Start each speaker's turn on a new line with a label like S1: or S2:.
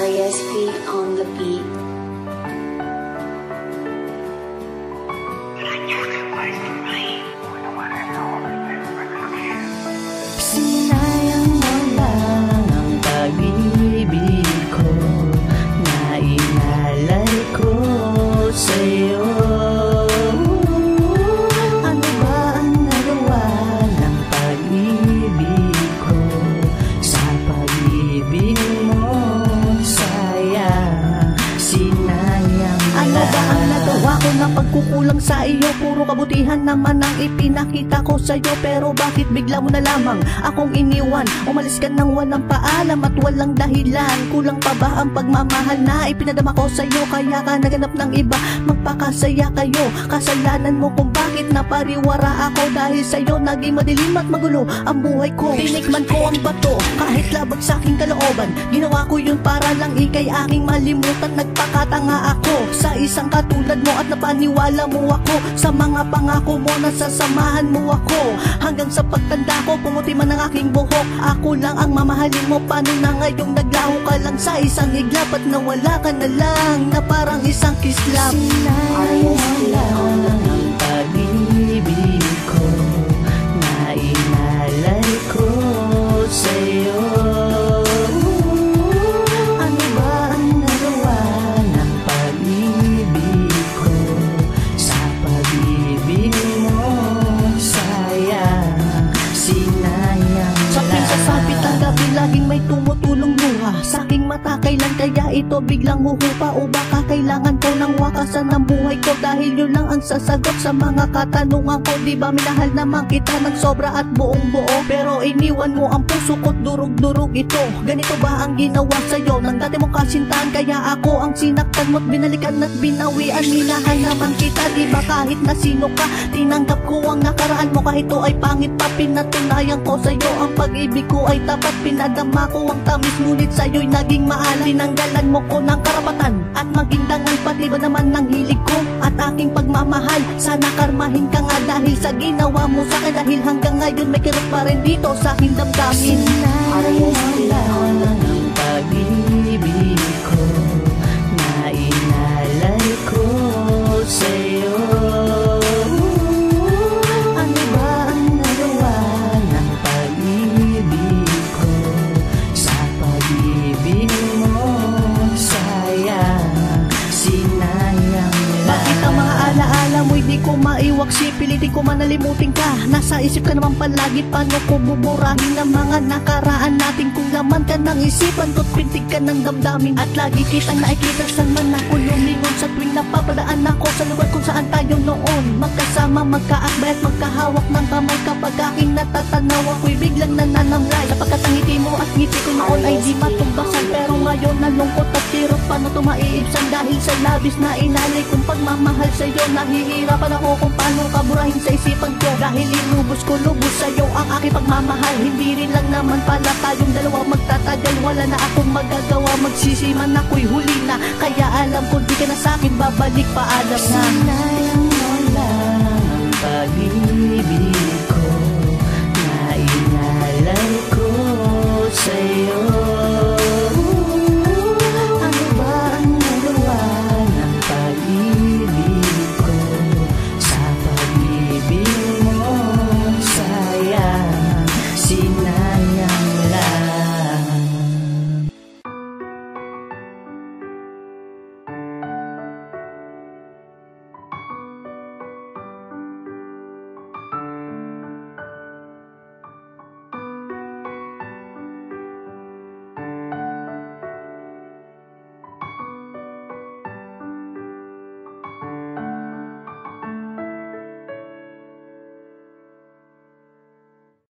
S1: RSP on the beat.
S2: Sinayang mo lang ang pag-ibig ko na inalay ko sa'yo. Ano ba ang nagawa ng pag-ibig ko sa pag-ibig mo? Sayang, sinayang mo. Ano ba ang nagawa ko na pagkukulang sa iyo? Puro kabutihan naman ang ipinakita ko sa'yo, pero bakit bigla mo na lamang akong iniwan? Umalis ka nang walang paalam at walang dahilan. Kulang pa ba ang pagmamahal na ipinadama ko sa'yo? Kaya ka naganap ng iba, magpakasaya kayo. Kasalanan mo kung bakit napariwara ako. Dahil sa'yo naging madilim at magulo ang buhay ko. Tinikman ko ang bato kahit labag sa aking kalooban. Ginawa ko yun para lang ikay aking malimutan. Nagpakatanga ako sa isang katulad mo at napaniwala mo ako sa mga pangako mo na sasamahan mo ako. Hanggang sa pagtanda ko, pumuti man ang aking buhok, ako lang ang mamahalin mo. Paano na ngayong naglaho ka lang sa isang iglap at nawala ka na lang na parang isang kislap? Sinayang mo lang ang pag-ibig ko na inalay ko sa'yo. Ano ba ang nagawa ng pag-ibig ko sa pag-ibig mo? Sayang, sinayang sa pinsasapit ang gabi, laging may tumutulong luha sa aking mata. Kailan kaya ito biglang huhupa? O baka kailangan ko ng wakasan ng buhay ko? Dahil yun lang ang sasagot sa mga katanungan ko. Di ba minahal naman kita ng sobra at buong buo, pero iniwan mo ang puso ko't durug-durug ito. Ganito ba ang ginawa sa'yo ng dati mong kasintahan? Kaya ako ang sinaktan mo't binalikan at binawian. Minahal naman kita, di ba kahit na sino ka? Tinanggap ko ang nakaraan mo kahit ito ay pangit pa. Pinatunayan ko sa'yo ang pag-ibig ko ay tapat. Pinadama ko ang tamis, ngunit sa'yo'y naging maalam. Tinanggalan mo ko ng karapatan at maging dangal, pati ba naman ng hilig ko at aking pagmamahal. Sana karmahin ka nga dahil sa ginawa mo sa'kin, dahil hanggang ngayon may kirot pa rin dito sa aking damdamin. Sinayang lang ang pag-ibig ko na inalay ko sa'yo. Ano ba ang nagawa ng pag-ibig ko sa pag-ibig mo? Sayang, sinayang lang. Bakit ang mga alaala mo hindi ko maiwaksi? Pilitin ko man nalimutin ka, nasa isip ka naman palagi. Paano ko buburahin ang mga nakaraan natin kung laman ka ng isipan ko't pintig ka ng damdamin? At lagi kitang nakikita saan man ako lumingon sa tuwing napapadaan ako sa lugar kung saan tayo noon magkasama, magkaakbay at magkahawak ng kamay. Kapag aking natatanaw, ako'y biglang nananamlay, sapagkat ang ngiti mo at ngiti ko noon ay di matumbasan. Pero ngayon nalungkot at kirot, paano ito maiibsan? Dahil sa labis na inalay kong pagmamahal sa'yo, nahihirapan ako kung paano kaburahin sa isipan ko. Dahil inubos ko lubos sa'yo ang aking pagmamahal. Hindi rin lang naman pala tayong dalawa magtatagal. Wala na akong magagawa, magsisiman ako'y huli na. Kaya alam ko di ka na sa'kin babalik, paalam na. Sinayang mo lang ang pag-ibig ko na inalay ko sa'yo.